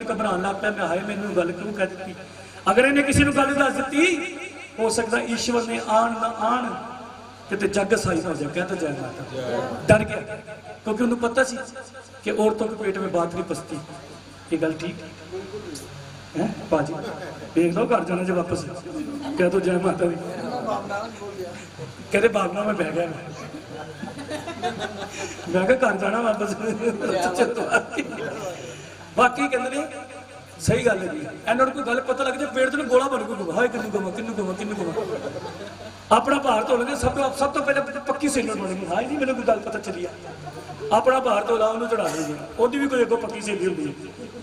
घबराने लग पाया, मैं हाए मैनू गल क्यों कह दी। अगर इन्हें किसी को गल दस दी हो सकता ईश्वर ने आन ना आन कि जग साई ना हो जाए। कहता जय माता, डर गया क्योंकि उन्हें पता सी कि औरतों के पेट में बात नहीं पसती। ये गल ठीक है भाजी, देख लो घर जाना जो वापस कह दो जय माता दी। कहते भावना में बह गया, मैं घर जाना वापस। बाकी कहते सही गल है जी, इन्होंने कोई गल पता लग जाए पेट में गोला बन गया, हाय किन्नू गवा किन्नू गवा किन्नू गवा। अपना भार धो लेंगे सब तो पहले पक्की सहेली बनेगी। हाँ जी मैंने कोई गल पता चली है, अपना भार धो ला उन्होंने चढ़ा देंगे, वो भी कोई अगों पक्की सहेली होंगी है।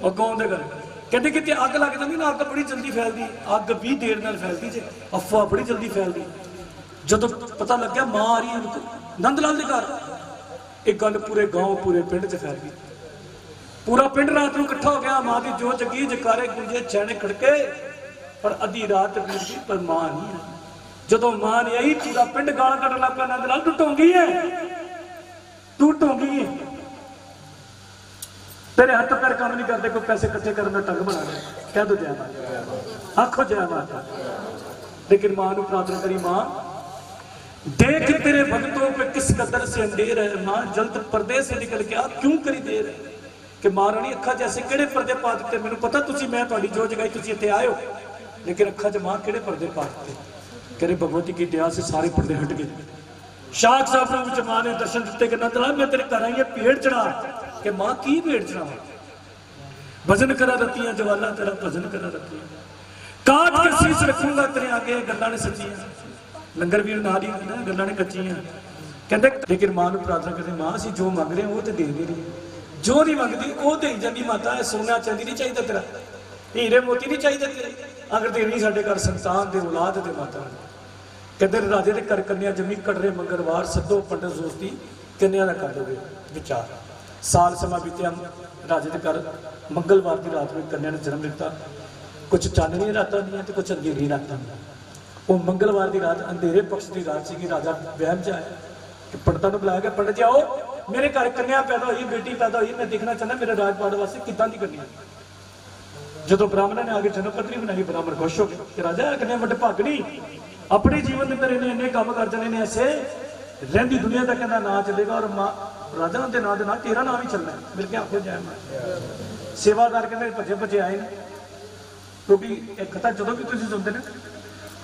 अगों आते गल कहते कि अग लग जाती ना, अग बड़ी जल्दी फैलती, अग भी देर नाल फैलती जे, अफवाह बड़ी जल्दी फैलती। जो पता लग गया मां आ रही है नंद लाल के घर, एक गल पूरे गांव पूरे पिंड च फैल गई। पूरा पिंड रात को इकट्ठा हो गया, मां की जो जगी जकारे गुंजे छैने खड़के, पर अद्धी रात बीत गई पर मां नहीं आई। जो मां नहीं आई पूरा पिंड गाल कटन लग पाया, नंद लाल तू ढोंगी है, तू ढोंगी है, तेरे हाथ पैर काम नहीं करते, कोई पैसे इकट्ठे करने का ढंग बना लिया। कह दो जय माता, आखो जय माता। लेकिन मां ने प्रार्थना करी, मां देख तेरे भक्तों पे किस कदर से अंधेर है, मां जल्द पर्दे से निकल के आ, क्यों करी देर है। कि महारानी अखा जैसे किहड़े पर्दे पा दिते, मैनूं पता तुसीं मैं तुहाडी जो जगाई तुसीं इत्थे आए हो, लेकिन अखा च मां किहड़े पर्दे पा दिते। कहते भगवती की दया से सारे पर्दे हट गए। शाह साहब रूप च मां ने दर्शन दिते कि नंद लाल मैं तेरे घर आई है, भेड़ चढ़ा। कि मां की भेड़ चढ़ावां, भजन करा रतियां जवाला तेरा भजन करा रतियां, काट के शीश रखूंगा तेरे आगे, गल्लां ने सच्चियां। लंगर भी नाल ही ना, गल्लां ने कच्चियां। कहते लेकिन मां नूं प्रार्थना करदे, मां असीं जो मंग रहे वो तो दे दे रही, जो नहीं मंगती वो दे जाती। माता सोना चांदी नहीं चाहिए तेरा, हीरे मोती नहीं चाहिए तेरे, अगर देनी साडे घर संतान दे औलाद दे माता। कहते राजे के घर कन्या जमी कटरे मंगलवार सदो पंडित दोस्ती कन्या का कर दोगे विचार। साल समा बीतिया, राजे के घर मंगलवार की रात में कन्या ने जन्म लिता। कुछ चांदनी रातां दी तो कुछ अंधेरी रातां दी। वो मंगलवार की रात अंधेरे पक्ष की रात सी। राजा वहम च आया कि पंडितां नूं बुलाया, पंडित जी आओ मेरे घर कन्या पैदा हुई, बेटी पैदा हुई, मैं देखना चाहता मेरे राजपाट वास्ते किदां दी कन्या। जो ब्राह्मण ने आगे जन्म पत्री बनाई, ब्राह्मण खुश हो गए कि राजा कन्या वड्डे भागनी, अपने जीवन में तेरे ने इन्ने काम कर जाने ने, ऐसे रहिंदी दुनिया का कहना ना चलेगा, और मां राजा के नाम के नाल तेरा नाम ही चलना है। मिल के आखो जय मां। सेवादार कहते भजे भजे आए ने, क्योंकि एक कथा जो भी तुम सुनते ना,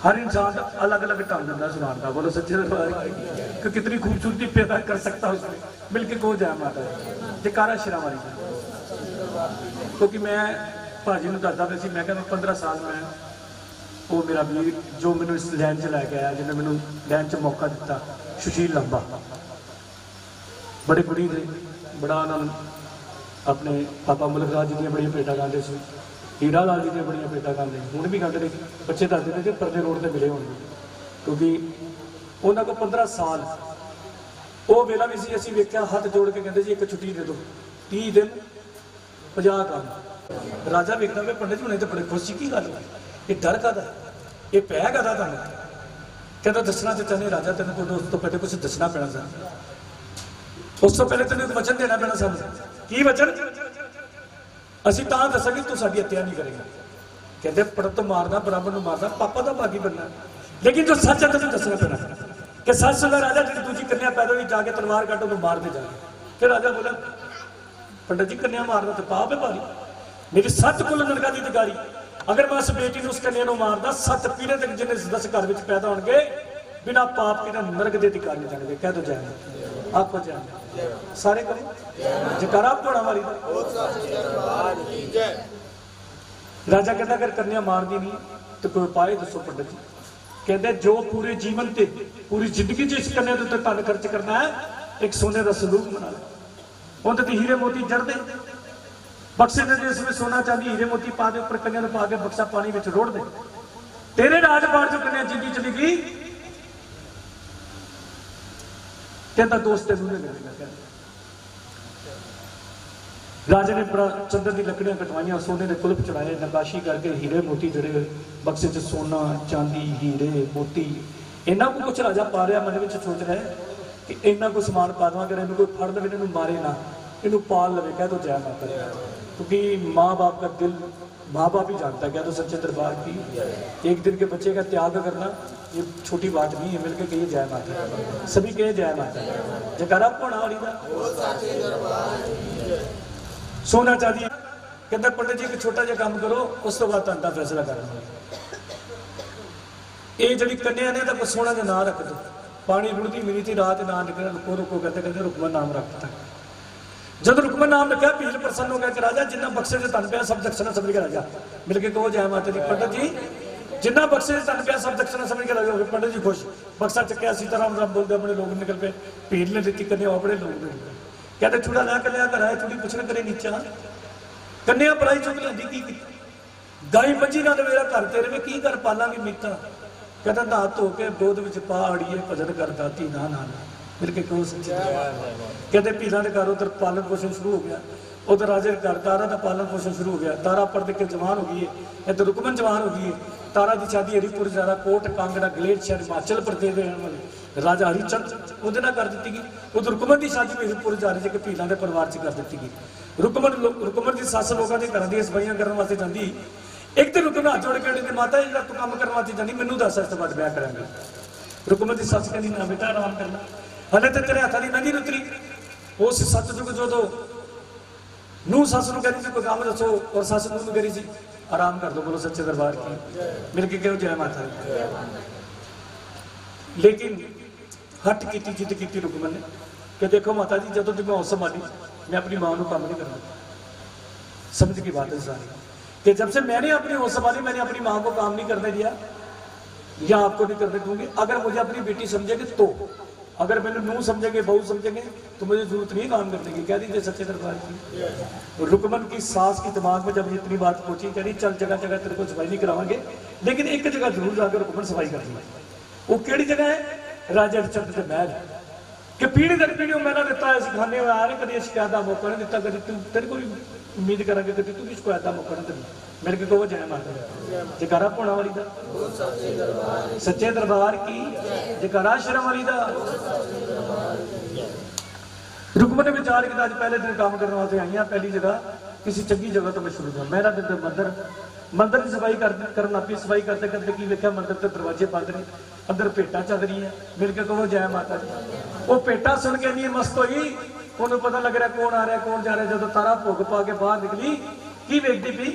हर इंसान अलग अलग ढंग होता सुनाने का। बोलो सच्चे कि कितनी खूबसूरती पैदा कर सकता है उसमें। मिलके को जय माता जयकारा शिरा वाली। क्योंकि मैं भाजी ने दसदा पे सी, मैं क्या 15 साल मैं वो मेरा वीर जो मैंने इस लैन च लैके आया, जिन्हें मैंने लैन च मौका दिता, सुशील लंबा बड़े गुणी थे, बड़ा उन्होंने अपने पापा मुल्क राज जी बड़िया भेटा गाते थे, हीरा लाल जी ने बड़िया भेटा गाते, हूँ भी गाते रहे। बच्चे दसते थे कि परदे रोड पर मिले होंगे, क्योंकि उन्होंने को 15 साल वो वेला भी सी। असीं वेख्या हाथ जोड़ के कहते जी एक छुट्टी दे दो, 30 दिन 50 काम। राजा वेखना पे पंडित जी होने तो बड़े खुश की गल, ये डर कादा, ये पै कादा तुहानूं। कहता दसना तो चाहते राजा, तेन को उस तो पहले कुछ दसना पैना सा, उस तो पहले तेन वचन देना पैना सा। की वचन? असीं तां दसांगे तू साडी हत्या नहीं करेगा। कहते पड़त तो मारना, ब्राह्मण नूं मारना, पापा का भागी बनना, लेकिन जो सच है तुझे दसना पैना कि सच सुना राजा जी दूजी कन्या पैदा हुई, जाके तलवार काटो तो मार दे जाके। फिर राजा बोला पंडित जी कन्या मारना तो पाप है भारी, मेरी 7 कुल नरका दी तगारी, अगर मैं उस बेटी उस कन्या को मारदा 7 पीढ़ी तक जिन्हें 10 घर में पैदा होंगे बिना पाप के नरक के अधिकार नहीं जाएंगे। कह दो जय आपको जय सारे करो जयकारा घोड़ा मारी। राजा कहता अगर कन्या मार दी नहीं तो कोई उपाय दसो पंडित जी। कहते जो पूरे जीवन ते पूरी जिंदगी इस कन्या के उत्ते धन खर्च करना है, एक सोने का संदूक बना ले, उन्हें तो हीरे मोती जड़ दे, बक्से दे इसमें सोना चांदी हीरे मोती पा दे, ऊपर कन्या पा के बक्सा पानी में रोड़ दे, तेरे राजपाट जो कन्या जिंदी चली गई। कहता दोस्त तेनू नहीं मिलेगा। राजे ने बड़ा चंदन की लकड़ियां कटवाइया, सोने के कुलप चढ़ाए, नकाशी करके हीरे मोती जड़े बक्से च सोना चांदी हीरे मोती, इन्ना को कुछ राजा पा रहा, मन में सोच रहा है कि इन्ना को समान पा दें, अगर इन्हें कोई फड़ लवे, इन्हें मारे ना, इन्हें पाल लवे। कह दो जय माता। क्योंकि माँ बाप का दिल माँ बाप ही जानता है। क्या तो सच्चे दरबार की एक दिन के बच्चे का त्याग करना ये छोटी बात नहीं है। मिलकर कहिए जय माता, सभी कहिए जय माता। जयकारा पौना वाली दा सोना चांदी कहता पंडित जी एक छोटा जिहा काम करो, उस तो बाद तुहाडा फैसला करना। ये जी कन्या ने तो सोना का नाम रख दो, पानी रुड़ती मिली थी रात ना निकले, रुको रुको कहते कहते रुकमन नाम रखता। जब रुकमन नाम रखा भील प्रसन्न हो गया कि राजा जिन्ना बक्से से तन पाया सब दक्षिणा समझ के राजा। मिलके कहो जय माता दी। पंडित जी जिन्ना बक्से से तन पाया सब दक्षिणा समझ के राजा हो गए। पंडित जी खुश, बक्सा चक्या सीताराम राम बोलते अपने लोग निकल पे। भील ने दी कन्या अपने लोग कहते छुड़ा ला कन्या कराया थोड़ी पुछना करे नीचा कन्या पराई चुक ली की गाई पंजी ना मेरा घर तेरे में की कर पालांगी मीता। कहता नहा धो के गोद विच पा अड़िए भजन करता धी ना ना मिलके कहो सच्चे। कहते भीलों के घर उधर पालन पोषण शुरू हो गया, उधर राजे के घर तारा का पालन पोषण शुरू हो गया। तारा पढ़ के जवान हो गई है, इधर रुकमन जवान हो गई है। तारा की शादी हरिपुर जारा कोट कांगड़ा गलेट शहर हिमाचल प्रदेश के रहने वाले राजा हरिचंद वो कर दी गई। उधर रुकमन की शादी हरिपुर जा रही है कि भीलों के परिवार से कर दी गई। रुकमन की सस लोगों के घर दी सफाइयां करने वास्ते जाती। एक दिन रुकमन हाथ जोड़ के माता जी तू काम करने वास्ते जानी मैनू दस इस बाद ब्याह करांगे। रुकमन की सस कहती ना बेटा आराम करना, हले तो तेरे हाथों की नहीं उतरी। उस सच जुग जो नूह सस नूं कह रही थी कोई काम दसो और सस नूह नूं कह रही थी आराम कर दो। बोलो सच्चे दरबार की मिलके कहो जय माता दी। लेकिन हट की जिद की रुकमन ने कि देखो माता जी जो मैं होश संभाली मैं अपनी मां को काम नहीं करना। समझ की बात है सारी कि जब से मैंने अपनी होश संभाली मैंने अपनी मां को काम नहीं करने दिया या आपको नहीं करने दूंगी। अगर मुझे अपनी बेटी समझेंगे तो, अगर मैंने नूह समझेंगे बहू समझेंगे तो मुझे जरूरत नहीं काम करने की। कह दीजिए सच्चे दरबार की। रुकमन की सास की दिमाग में जब इतनी बात पहुंची कह रही चल जगह जगह तेरे को सफाई नहीं करावांगे, लेकिन एक जगह जरूर जाकर रुकमन सफाई कर दी। वो केड़ी जगह है? राजा हरिचंद के महल कि पीढ़ी दर पीढ़ी मैंने दिता है सिखाने में आ रहे कभी शिकायत का मौका नहीं दिता, कभी तू तेरे को भी उम्मीद करा कभी तू भी शिकायत का मौका नहीं देना। मेरे को कहो जय माता दी। जयकारा पौना वाली दा सच्चे दरबार की, जयकारा शर्म वाली दा। रुकमन ने विचार किया आज पहले दिन काम करने वास्ते आई पहली जगह किसी चंगी जगह तो मैं शुरू कर। मेरा दिन मंदिर की सफाई करना पी। सफाई करते करते की देखा मंदिर के दरवाजे बंद ने, अंदर भेटा चल रही है। मिलके कहो जय माता दी। वो भेटा सुन के नहीं मस्त हुई, उन्होंने पता लग रहा कौन आ रहा कौन जा रहा। जो तारा भुग पा के बाहर निकली की वेखती पी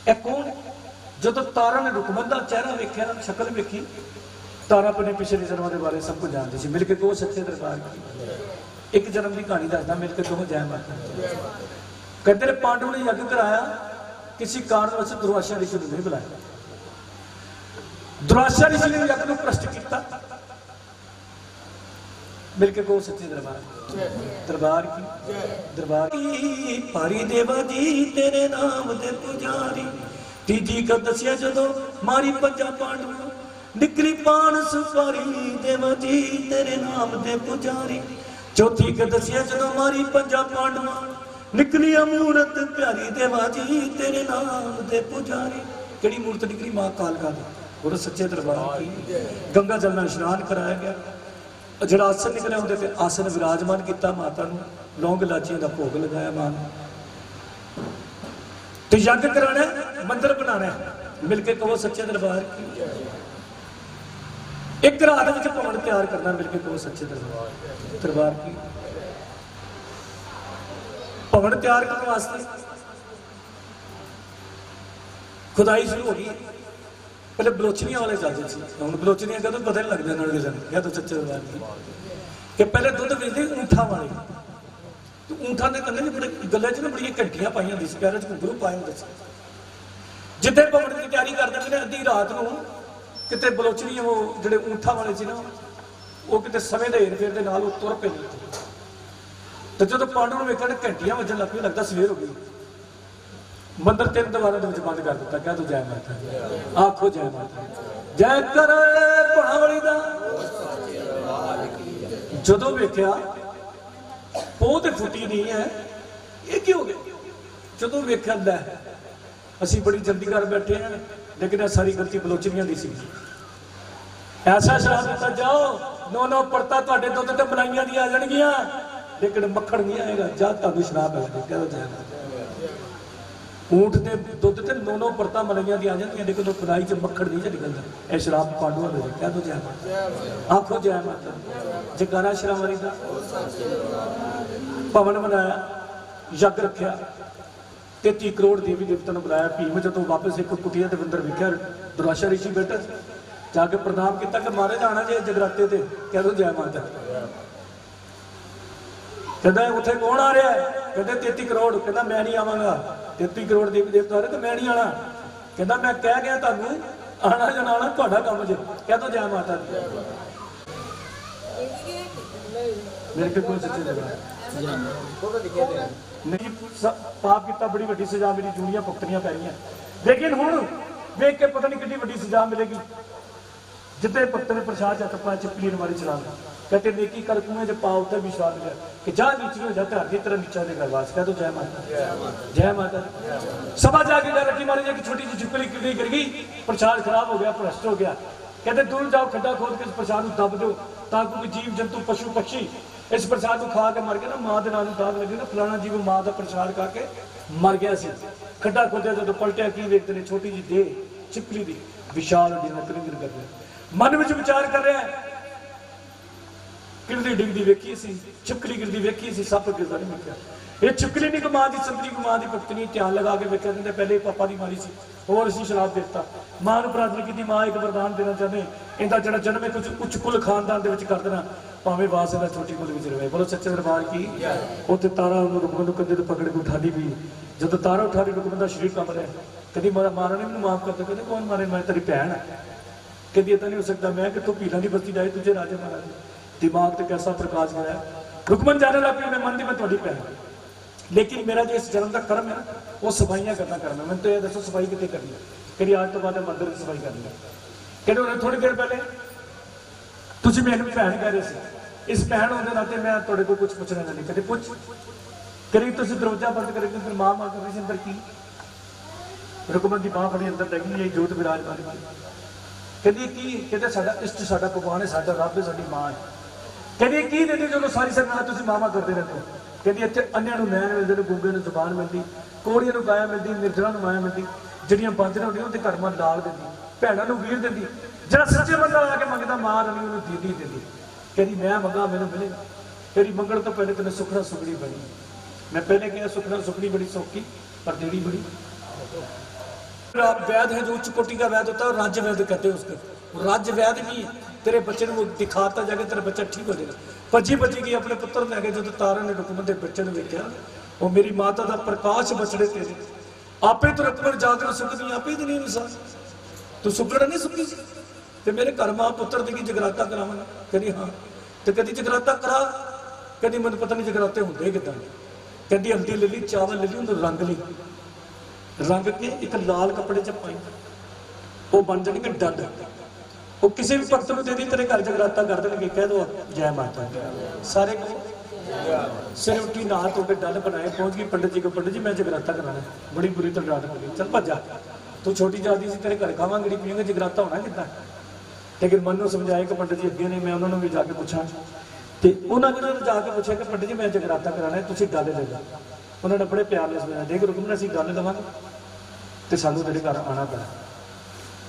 ए कौन। जो तारा ने रुकमन का चेहरा वेख्या शक्ल वेखी, तारा अपने पिछले जन्मों के बारे सब कुछ जानती सी। मिलके कहो सच्चे दरबार की। एक जन्म की कहानी दसदा, मिलके कहो जय माता। कहते पांडव ने यज्ञ कराया, किसी कारण से दुर्वासा ऋषि ने नहीं बुलाया। दुर्वासा ऋषि ने यज्ञ को भ्रष्ट किया। मिलके कहो सच्चे दरबार की। दरबार की पारी देवा जी तेरे नाम दे पुजारी। तीजी का दसिया जदों मारी पंजा पांडव निकली पान सुपारी देवा जी तेरे नाम दे पुजारी। चौथी का दसिया जदों मारी पंजा पांडव निकली मूरत प्यारी देवा जी तेरे नाम दे पुजारी। केड़ी मूर्त निकली? मां कालका दी। और सच्चे दरबार की गंगा जल में स्नान कराया गया। जरा आसन निकलिया उनके आसन विराजमान किया। माता लौंग इलाचियों का भोग लगाया। मां तो यज्ञ कराना मंदिर बनाना। मिलके कहो सच्चे दरबार की। एक रात में भवन तैयार करना। मिलके कहो सच्चे दरबार की। भवन तैयार करने वास्ते खुदाई शुरू हो गई। पहले बलोचनिया वाले चलते थे, हम बलोचनिया कदों पता नहीं लगता उन्होंने क्या तो सच्चे दरबार की कि पहले दुध बेचते ऊंठा वाले। तो ऊंठा ने कहते बड़े गले च ना बड़ी घंटियां पाई होंगी सी, पैर च घुंघरू पाए होंगे सी। जिद्दे भवन की तैयारी करते थे अद्धी रात को कितने बलोचनी वो जो ऊंठा वाले से ना वो कितने समय के हेर फेर के नाल तुर पे। तो जो पांडव ने वेखा घंटियां वजन लग पई, लगता सवेर हो गई। मंदिर 3 दीवारों के बंद कर दिता। कह दो जय माता। आखो जय माता। जय कर पौना वाली दा। जो वेख्या पोह तो फुटी नहीं है, ये क्यों हो गया? जो वेख्या लै असी बड़ी जल्दी कर बैठे हैं, लेकिन सारी गलती बलोचनिया की सी। ऐसा शराब दिता जाओ 9 परता तुहाडे दुध ते मलाइयां दी आ जाणगियां, लेकिन मक्खण नहीं आएगा। जा तुहानूं शराब है। कह दो जय माता। ऊंट के दुध से 9 परतां मलाइयां दी आ जांदियां लेकिन खुदाई च मक्खण नहीं निकलता। यह शराब पांडुआ दे कह दो जय माता। आखो जय माता। जयकारा श्रावणी का भवन बनाया, यज्ञ रखा, 33 करोड़ देवी देवतां बुलाया। भीम जो वापस एक कुटिया के अंदर वेख्या दुराशा ऋषि बैठा जाके प्रणाम किया कि मारे जाना जे जगराते ते कह दो जय माता। कहता उत्थे कौन आ रहा है? कहते 33 करोड़। कहता मैं नहीं आवांगा। 33 करोड़ देवी देवता आ रहे तो मैं नहीं आना। कहता मैं कह गया तुहानू आना जाना आना तुहाडा काम जे। कह दो जय माता दी। मेरे के कोई सच्चे जगह नहीं पाप किया, बड़ी वड्डी सजा मेरी जूनियां भुगतनियां पै रही। लेकिन हुण वेख के पता नहीं कितनी वड्डी सजा मिलेगी। जितने भक्त ने प्रसाद चक पाया चिपली अलमारी चला दी। कहते नेकी कर कुएं च पा उत्ते विश्वास मिला कि जा नीची हो जा धरती तेरा नीचा दे गरवास। कह दो जय माता। जय माता। सभा जाके जा रखी मारी जाके छोटी सी चिपली गिर गई, प्रसाद खराब हो गया, भ्रष्ट हो गया। कहते दूर जाओ खड्डा खोद के इस प्रसाद को दब दो ताकि कोई जीव जंतु पशु पक्षी इस प्रसाद को खा के मर गया ना, मां के नाम दाग लगे ना, फलाना जीव मां का प्रसाद खा के मर गया सी। खड्डा खोदया जो पलटिया की देखते ने छोटी जी देह चिपली दी विशाल गिर कर रहा। मन में विचार कर रहा है गिरदी डिगदी वेखी सी, छिपकली गिरदी वेखी सी, सप गिरदा नहीं वेख्या। ये छिपकली नहीं मां की संतरी मां की पत्नी ध्यान लगा के वेख्या। कहते पहले पापा की मारी सी और असीं शराब देता। मां नूं प्रार्थना की मां एक वरदान देना चाहते इनका जो जन्म है कुछ उच्च कुल खानदान के कर देना भावें वास इहदा छोटी कुल में रहे। बोलो सच्चे दरबार की। उत्थे तारा रुकमन कंधे तो पकड़ के उठा दी भी जो तारा उठा दी रुकमन का शरीर कंब रहा। कभी मारा ने मैनूं माफ कर दे। कहते कौन मारे? मैं तेरी भैन है। कहती इतना नहीं हो सकता, मैं कितों पीला की बस्ती जाए तुझे राजे महाराज। दिमाग से कैसा प्रकाश गया। रुकमन जाने लग पी मैं मनती मैं थोड़ी भैन, लेकिन मेरा जो इस जन्म का कर्म है ना वो सफाइयां करना करना। मैंने तो यह दसो सफाई कितने करनी है? कभी आज तो बाद मंदिर की सफाई करनी है। कहते उन्हें थोड़ी देर पहले तुझे मैनू भैन कह रहे थे, इस भैन होने के नाते मैं थोड़े को कुछ पूछना नहीं। कहते पूछ। करी तुम दरवाजा बंद करेंगे फिर मां मां कर रही अंदर की। रुकमन की बांह फड़ी अंदर लगी यही जोत विराजमान। कहती की? कहते साडा इष्ट साडा भगवान है, साडा रब है, साडी मां है। कहती की देती जो सारी संगत तुम मामा करते रहते हो। कहती इतने अन्या नैन मिलते हैं, गूंगे जुबान मिलती, कोड़िया गाया मिलती, निर्जला माया मिलती, जड़ियां बांदर होंगे उनके घर मन लाल देती, भैनों वीर देती, जरा सच्चे बंदा आके मंगता मां रली उन्होंने दीदी देती। कहती मैं मंगा मैंने मिलेगा। कहती मंगण तो पहले तेने सुखना सुखड़ी बनी। मैं पहले कहा सुखना सुखड़ी बड़ी सौखी पर देड़ी बड़ी। वैद है जो उच्च कोटि का वैद होता है, राज्य वैद कहते हैं उसको। राज्य वैद भी तेरे बच्चे को दिखाता जाके तेरा बच्चा ठीक हो जाएगा। भजी भजी गई अपने पुत्र लैके जो तारा ने रुकमन के बच्चे ने वेख्या वो मेरी माता का प्रकाश बछड़े तेरे आपे तो रुकमन जाकर सुखदी आपे ही नहीं सा तू सुखड़ा नहीं सुखी सी ते मेरे घर मां पुत्र दी जगराता करावना। कहती हाँ। तो कहती जगराता करा। कहती मैंने पता नहीं जगराते होंगे किदां। कहती हल्दी ले ली, चावल ले ली, उन्हें रंग ली, रंग के एक लाल कपड़े च पाई, वो बन जाएंगे डंड। वो किसी भी भक्त को दे दी तेरे घर जगराता कर देंगे। कह दो जय माता। सारे सिर उठी नहा धो के डंड बनाए पहुंच गई पंडित जी को। पंडित जी मैं जगराता कराना। बड़ी बुरी तरह डांट पड़ी। चल भजा तू छोटी जाती सी तेरे घर खावा गड़ी पीएंगे जगराता होना कितना। लेकिन मन को समझाया कि पंडित जी अगे ने मैं उन्होंने भी जाके पूछा तो उन्होंने जाके पूछा कि पंडित जी मैं जगराता कराना है तुम गल ले लो। उन्होंने बड़े प्यार ने समझाया देख रुकमन असीं गल लवांगे तो सानू तेरे घर आना पैना,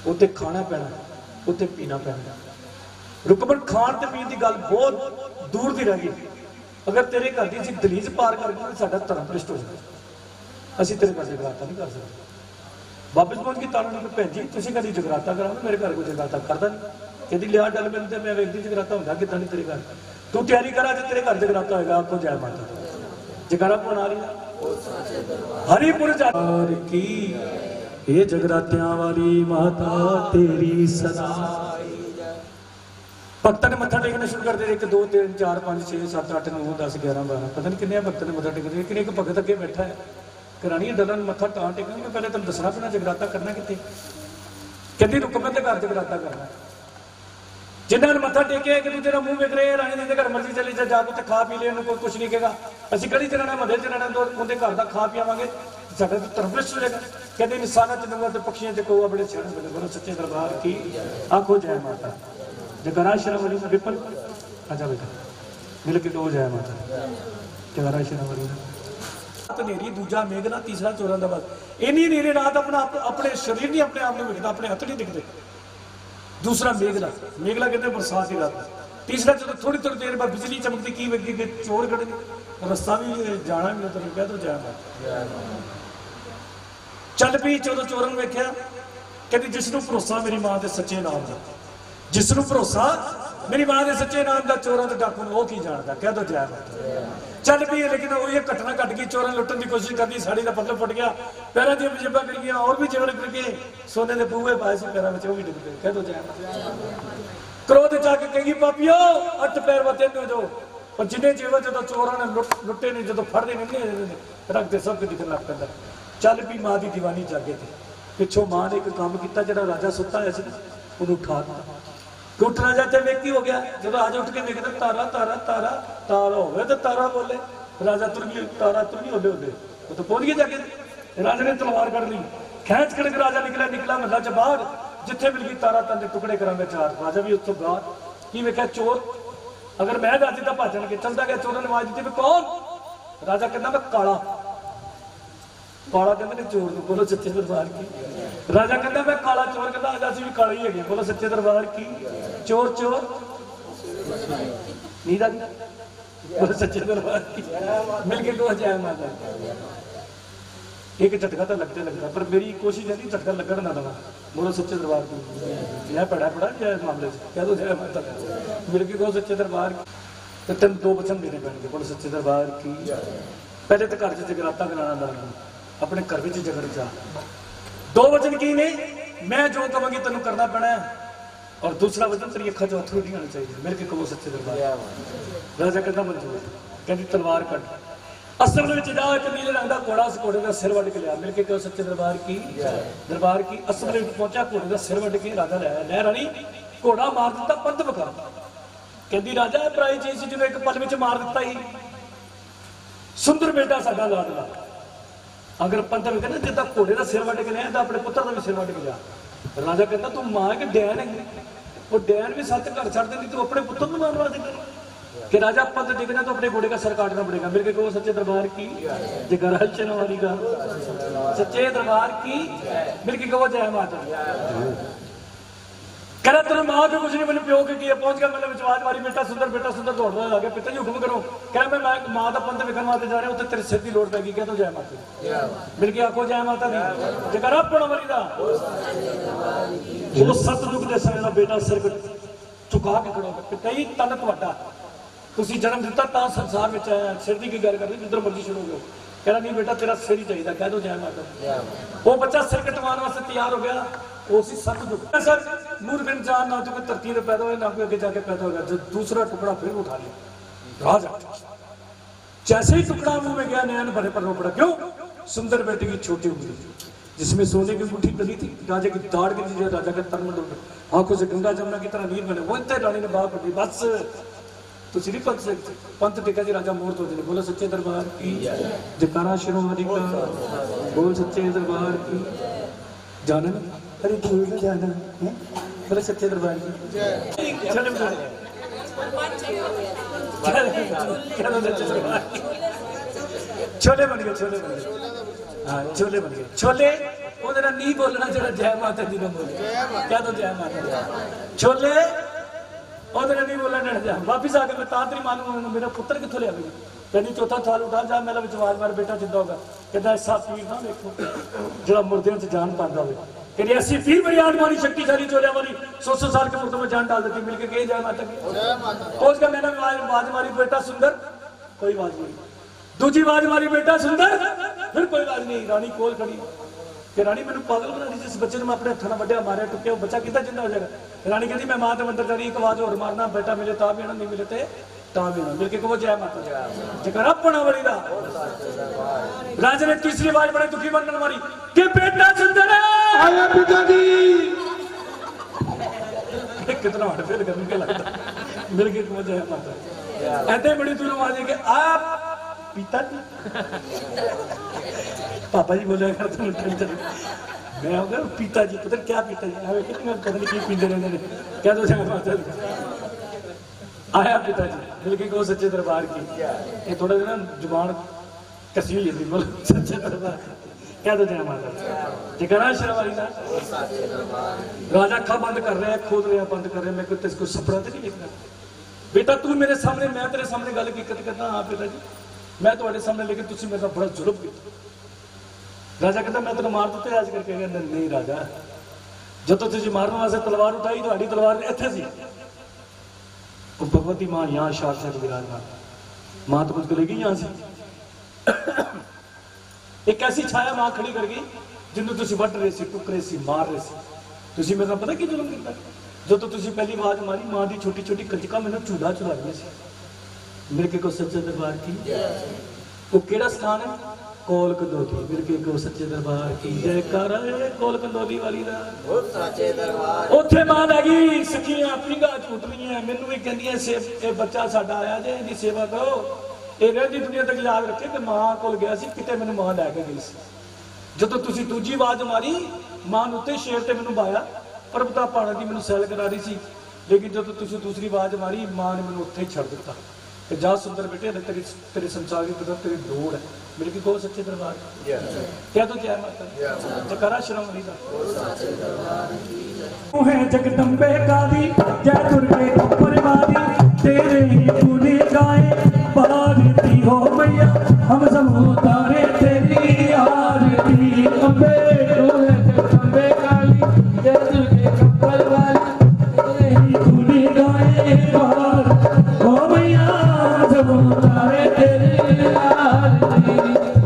उत्ते खाना पैना, उत्ते पीना पैना। रुकमन खाण ते पीण की गल बहुत दूर की रह गई। अगर तेरे घर की असीं दलीज पार कर गए साडा धर्म भ्रिष्ट हो जाए। असीं तेरे घर जगराता नहीं कर सकते। वापस पहुंच गई तारा ने भैन जी तुसीं कदी जगराता कराओ मेरे घर कोई जगराता करता नहीं। कहती लिया डल मिलते मैं वेखदी जगराता होंदा किदां नहीं तेरे घर। तू तैयारी करा जो तेरे घर जगराता होगा। आपको जय माता। जगरा कौन आ रही हरिपुर जार की ये जगरात्यां वाली माता तेरी सदा। भक्तों ने मत्था टेकना शुरू कर दे 1 2 3 4 5 6 7 8 9 10 11 12 पता नहीं कितने भक्त ने मत्था टेकते। लेकिन एक भगत अगे बैठा है करानी डलन मत्था टां टेकना। मैं पहले तुम दसना पैना जगराता करना कितने। कहती रुकमन के घर जगराता करना। जिन्होंने मत्था टेकिया एक दूसरे का मुंह वेख रहे राणी जी घर मर्जी चली जा जाके खा पी ले कोई कुछ नहीं कहेगा। असं कड़ी चलाना मदे चलाना तो उनके घर का खा पी आवांगे साडा तो धर्म भ्रिष्ट हो जाएगा। कहते इंसाना च नंबर पक्षियों से कौआ बड़े सियाणे बने। बोलो सच्चे दरबार की। आखो जय माता। जगरा शरावली में विपल आजा बेटा मिल के दो जय माता। जगरा शरावली ਹਨੇਰੀ, ਦੂਜਾ ਮੇਘਨਾ, ਤੀਸਰਾ ਚੋਰਾਂ ਦਾ ਬਸ। ਇੰਨੀ ਹਨੇਰੀ ਰਾਤ ਆਪਣੇ ਸਰੀਰ ਨਹੀਂ ਆਪਣੇ ਆਪ ਨੂੰ ਵਿਖਦਾ, ਆਪਣੇ ਹੱਥ ਨਹੀਂ ਦਿਖਦੇ। दूसरा मेघला, मेघला कहते बरसात की रात। तीसरा जो थोड़ी थोड़ी देर बाद बिजली चमकती की वेखी कि चोर खड़े रस्ता भी जाना भी तो क्या तो जाना चल पी। चौदह चोरों ने वेख्या, कहती जिसनों भरोसा मेरी मां के सच्चे नाम का, जिसनों भरोसा मेरी मां के सच्चे नाम का, चोरों के डाकू वो की जानता, कह दो जय माता। चल पी, लेकिन वो ये घटना घट गई। चोरों ने लुटन की कोशिश करनी, साड़ी का पत्थर फट गया, पैरों की जेबा गिर गया, और भी जेवर गिर गए, सोने के बूहे पाए से पैरों में वो भी डिग गए। कह दो जय माता। क्रोध जाके कहेगी पापियो अट पैर बते जो, और जिन्हें जेवर जो चोरों ने लुटे ने जो फड़ते नहीं रखते सब कुछ दिखने लग पैदा। चल पी, मां की दीवानी जागे थे। पिछों मां ने एक काम किया, जो राजा सुता है उन्होंने उठा उठना जाते व्यक्ति हो गया। जो राजा उठ के देखता तारा तारा तारा तारा हो गया, तो तारा बोले राजा तुर गई, तारा तुर गई, होले होले वो तो पहुंच गया जाके। राजा ने तलवार कड़ ली, खैंच कड़क राजा निकला महला च बाहर, जिथे मिल गई तारा तन टुकड़े करा में चार। राजा भी उस बाहर की वेख्या चोर, अगर मैं दादी तो भजन के चलता गया। चोरों ने आवाज दी कौन? राजा कहना मैं काला। काला कहते ने चोर, बोलो सच्चे दरबार की। राजा कहता मैं काला चोर, कहता आज असं भी काले ही है, बोलो सच्चे दरबार की। चोर चोर नींद आ गई, बोलो सच्चे दरबार की। मिलके दो जय माता। एक झटका तो लगता पर मेरी कोशिश है झटका लगन ना दवा, बोलो सच्चे दरबार की। यह पड़ा जय मामले से कह दो जय माता। मिलके कहो सच्चे दरबार की। तो तेन दो वचन देने पैणगे, बोलो सच्चे दरबार की। पहले तो घर च जगराता कराना दरबार, अपने घर में जगड़ जा। दो वचन की ने, मैं जो कहूँगी तेन करना पैना है, और दूसरा वचन तेरी अखा चो अथरू नहीं आना चाहिए। मिल के कहो सच्चे दरबार। राजा कहता मंजूर, कहती तलवार कट। असल में जाके नीले रंग का घोड़ा उस घोड़े का सिर वट के लिया। मिल के कहो सच्चे दरबार की। दरबार की असल में पहुंचा, घोड़े का सिर वट के राजा लिया। लै रानी घोड़ा मार दिता, पंथ बखा। कहती राजा पराई चीज सी जो एक पल में मार दिता ही, सुंदर बेटा साडा लाडला। अगर पंथ में कहना जिदा घोड़े का सिर वट के लिया, अपने पुत्र का भी सिर वट के लिया। राजा कहता तू मां के डैन है, वो डैन भी सत्य घर छड़ देती, तू अपने पुत्र को मारना देगा कि राजा पंथ देखना तो अपने घोड़े का सर काटना पड़ेगा। मेरे को सच्चे दरबार की जगराल चनवारी का सच्चे दरबार की। मेरे की कहो जय माता। कह तेरे मां के कुछ नहीं, मैंने प्यो के किया। पहुंच गया मैंने विचवाज मारी, बेटा सुंदर दौड़ रहा है। पिता जी हुक्म करो। कह मैं मां का पंथ विखन वास्ते जा रहा हूं, तेरे सिर की लोड़ पैगी। कह तो जय माता। मिल के आखो जय माता दी। जगरा पणवरी दा वो सतयुग दे समय दा बेटा सिर झुका के खड़ो। पिता जी तन तुहाडा, तुसी जन्म दिता तां संसार में आया, सिर की गल करनी जिधर मर्जी छुड़ोगे। कहना नहीं बेटा तेरा सिर ही चाहिए। कह दो जय माता। वो बच्चा सिर कटवाने वास्ते तैयार हो गया। उसी सतयुग सर मूर्ख इंसान ना तो कोई धरती में पैदा हो, ना कोई आगे जाके पैदा हो गया। जो दूसरा टुकड़ा फिर उठा लिया राजा। जैसे ही टुकड़ा मुंह में गया, नैन भरे पर रो पड़ा। क्यों? सुंदर बेटे की छोटी उंगली जिसमें सोने की मुट्ठी डली थी, राजा की दाढ़ की थी। राजा का तन आंखों से गंगा जमुना की तरह नीर बने। वो इतने रानी ने बात पड़ी, बस तुसी नहीं पंथ टेका जी। राजा मोर तो बोलो सच्चे दरबार की। जयकारा शिरोमणि का बोल सच्चे दरबार की। जाना अरे भूल जाना बोले सच्चे दरबार की। छोले बन गए, छोले बन गए। हाँ छोले बन गए। छोले वो जरा नहीं बोलना, जरा जय माता दी ने बोले। क्या तो जय माता। छोले नहीं बोला जा। वापिस आके मैं तांतरी मानू, मेरा पुत्र कितों लिया? कहनी चौथा थाल उठा जा। मेरा विचवाज मार बेटा जिंदा होगा। कहता ऐसा पीर ना देखो जो मुर्दों से जान पाता हो। कहती ऐसी पीर बड़ी आत्मानी शक्तिशाली चोलिया वाली 100 साल के मुर्दों में जान डाल देती। मिलकर गए जय माता की। पहुंच गया, मैंने आवाज मारी बेटा सुंदर, कोई आवाज नहीं। दूसरी आवाज मारी बेटा सुंदर, फिर कोई आवाज नहीं। रानी कोल खड़ी कि रानी मैंने पागल बना दी, जिस बच्चे ने मैं अपने हथा मारिया मारिया टुटिया, वो बच्चा कितना जिंदा हो जाएगा? रानी कहती मैं मां के मंदिर जा रही, एक आवाज और मारना, बेटा मिले ता भी आना, नहीं मिले ता भी आना। मिलके कहो जय माता। जयकारा पणवरी दा। राजा ने तीसरी आवाज बड़े दुखी बनकर मारी कि बेटा सुंदर आया पिताजी। कितना हट फेल करने के लगता। मिलके कहो जय माता। ऐसे बड़ी दूर आवाज है कि आप पिताजी। पापा जी बोले करते मैं हो गया पिताजी। पता क्या पिताजी पता नहीं की पीते रहते हैं। क्या तो आया पिताजी। मिलके कहो सच्चे दरबार की। ये थोड़ा सा जुबान कसी हुई थी, बोलो सच्चे दरबार कह दो जय माता जयकारा शेरावाली का। राजा अखा बंद कर रहा है, खोद रहा बंद कर रहा है, मैं कोई तेरे को सपना तो नहीं देखना बेटा, तू मेरे सामने, मैं तेरे सामने गल हकीकत करना। हाँ बेटा जी मैं तुम्हारे सामने, लेकिन तुम मेरे बड़ा जुल्म किया। राजा कहता मैं तेन मार दिते आज करके, कहता नहीं राजा जो तुझे मारने वास्ते तलवार उठाई तो तलवार इत्थे सी, भगवती मां यहाँ शाह विराजमान, मां तो कुछ करेगी यहाँ से। एक ऐसी छाया मां खड़ी कर गई जिन्होंने तुम वट रहे सी, टुक रहे सी, मार रहे सी, तुम मेरे पता की जुल्म किया। जो तो तुम पहली आवाज मारी मां की छोटी छोटी कंजका मैंने झूला चुला रही सी। मेरे को सच्चे दरबार की वो केड़ा स्थान है, कोल कंदोली, मेरे को सच्चे दरबार की जयकारा है, कोल कंदोली वाली दा सच्चे दरबार। उत्थे मां लग गई सखियां पिंगा झूट रही हैं, मैनू भी कहंदियां से बच्चा साडा आया जे इहदी सेवा करो, ये रहती दुनिया तक याद रखे कि मां कोल गया सी, किते मैनू मां लैके गई सी। जदों तुसी दूजी आवाज मारी मां नूं उत्ते शेर ते मैनू बाया, परबता पहाड़ां दी मैनू सैल करा रही सी, लेकिन जदों तुसी दूसरी आवाज मारी मां ने मैनू उत्थे ही छड्ड दित्ता कि जा सुंदर बेटे तेरी तेरे संसार की तरफ तेरी दौड़ है, मेरे की को सच्चे दरबार क्या तो जय माता जयकारा श्रवणी दा है जगदम्बे काली जय दुर्गे परवारी, तेरे ही गुण गाए भारती हो मैया, हम सब उतारे तेरी आरती। अम्बे तो है जगदम्बे काली जय दुर्गे परवारी, तेरे ही गुण गाए भारती हो मैया, हम सब उतारे तेरी आरती।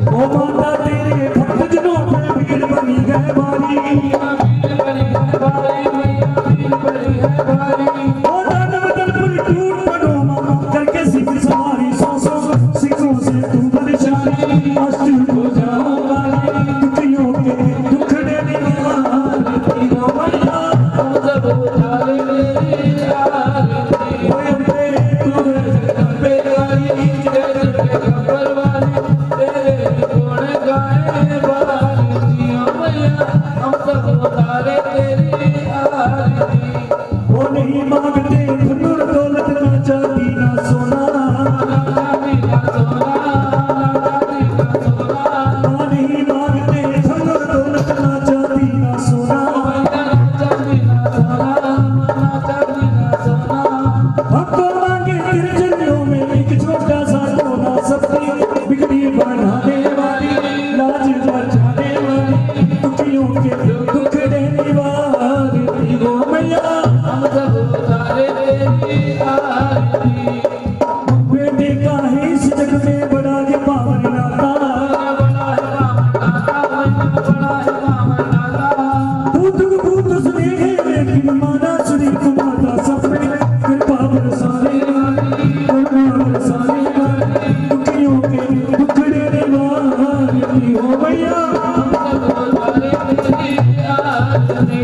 ओ माता तेरे भक्त जनों में भीड़ बनी है भारी, भीड़ बनी है भारी मैया, भीड़ बनी है भारी। ओ दानव दलपुर टूट पड़ो मामा करके सिख सवारी, सौ सौ सिखों से तू बलशाली, अष्ट हो जाओ वाली, दुखियों के दुख देने वाली हो मैया, हम सब उतारे तेरी आरती। ओ अम्बे तू है जगदम्बे काली जय दुर्गे परवारी, तेरे गुण गाए भारती हो मैया, हम सब उतारे तेरी आरती। वो नहीं मांगते धन दौलत ना चांदी ना सोना, चांदी ना सोना, चांदी ना सोना। वो नहीं मांगते धन दौलत ना चांदी ना सोना, चांदी ना सोना, चांदी ना सोना। हमको मांगे तेरे चरणों में एक छोटा सा सोना, सबकी बिगड़ी बनाने वाली, लाज बचाने वाली, दुखियों के दुख देने वाली हो मैया, हम सब उतारे तेरी आरती। बेटे का है इस जग में बड़ा ये पावन नाता, बड़ा है पावन नाता। भूत सुने हैं लेकिन माना सुनी तुम्हारा, सब में कृपा बरसाने वाली, कृपा बरसाने वाली, दुखियों के दुख देने वाली हो मैया, हम सब उतारे तेरी आरती।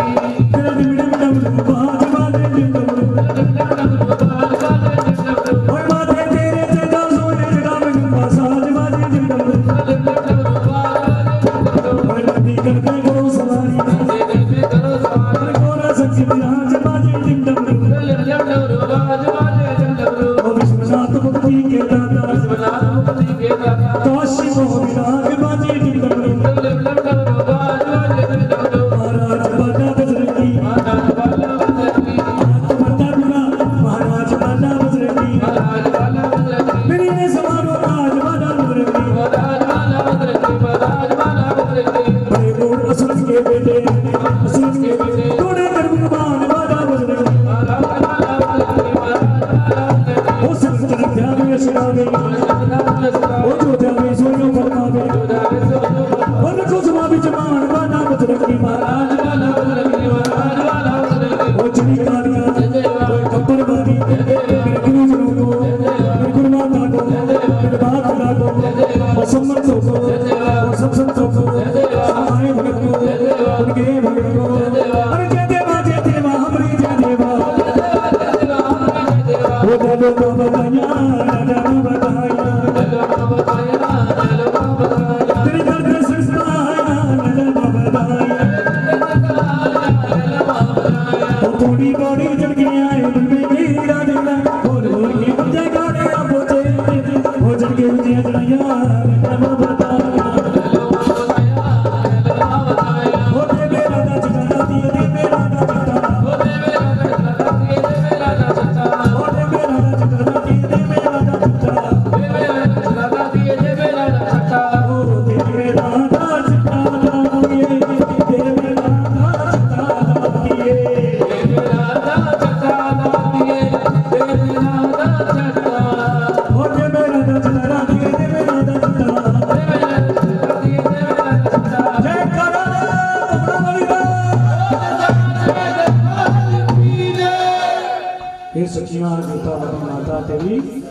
तेरी दर्द तेरी